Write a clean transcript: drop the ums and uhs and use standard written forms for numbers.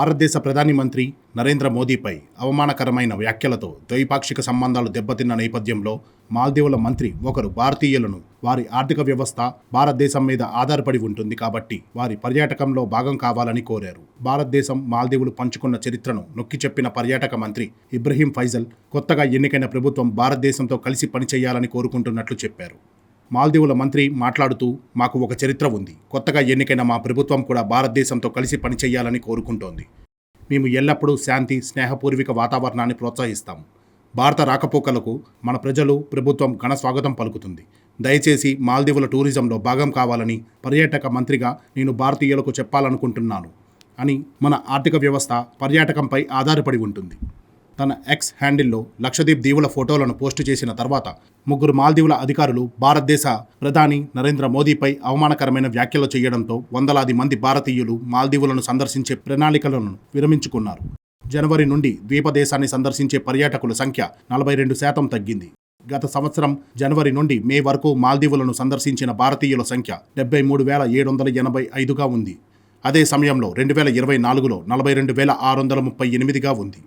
భారతదేశ ప్రధాని మంత్రి నరేంద్ర మోదీపై అవమానకరమైన వ్యాఖ్యలతో ద్వైపాక్షిక సంబంధాలు దెబ్బతిన్న నేపథ్యంలో మాల్దీవుల మంత్రి ఒకరు భారతీయులను వారి ఆర్థిక వ్యవస్థ భారతదేశం మీద ఆధారపడి ఉంటుంది కాబట్టి వారి పర్యాటకంలో భాగం కావాలని కోరారు. భారతదేశం మాల్దీవులు పంచుకున్న చరిత్రను నొక్కి చెప్పిన పర్యాటక మంత్రి ఇబ్రహీం ఫైజల్ కొత్తగా ఎన్నికైన ప్రభుత్వం భారతదేశంతో కలిసి పనిచేయాలని కోరుకుంటున్నట్లు చెప్పారు. మాల్దీవుల మంత్రి మాట్లాడుతూ, మాకు ఒక చరిత్ర ఉంది. కొత్తగా ఎన్నికైన మా ప్రభుత్వం కూడా భారతదేశంతో కలిసి పనిచేయాలని కోరుకుంటోంది. మేము ఎల్లప్పుడూ శాంతి, స్నేహపూర్వక వాతావరణాన్ని ప్రోత్సహిస్తాము. భారత రాకపోకలకు మన ప్రజలు, ప్రభుత్వం ఘన స్వాగతం పలుకుతుంది. దయచేసి మాల్దీవుల టూరిజంలో భాగం కావాలని పర్యాటక మంత్రిగా నేను భారతీయులకు చెప్పాలనుకుంటున్నాను అని. మన ఆర్థిక వ్యవస్థ పర్యాటకంపై ఆధారపడి ఉంటుంది. తన ఎక్స్ హ్యాండిల్లో లక్షద్వీప్ దీవుల ఫోటోలను పోస్టు చేసిన తర్వాత ముగ్గురు మాల్దీవుల అధికారులు భారతదేశ ప్రధాని నరేంద్ర మోదీపై అవమానకరమైన వ్యాఖ్యలు చేయడంతో వందలాది మంది భారతీయులు మాల్దీవులను సందర్శించే ప్రణాళికలను విరమించుకున్నారు. జనవరి నుండి ద్వీపదేశాన్ని సందర్శించే పర్యాటకుల సంఖ్య 42% తగ్గింది. గత సంవత్సరం జనవరి నుండి మే వరకు మాల్దీవులను సందర్శించిన భారతీయుల సంఖ్య 73,785గా ఉంది. అదే సమయంలో 2024లో 42,638గా ఉంది.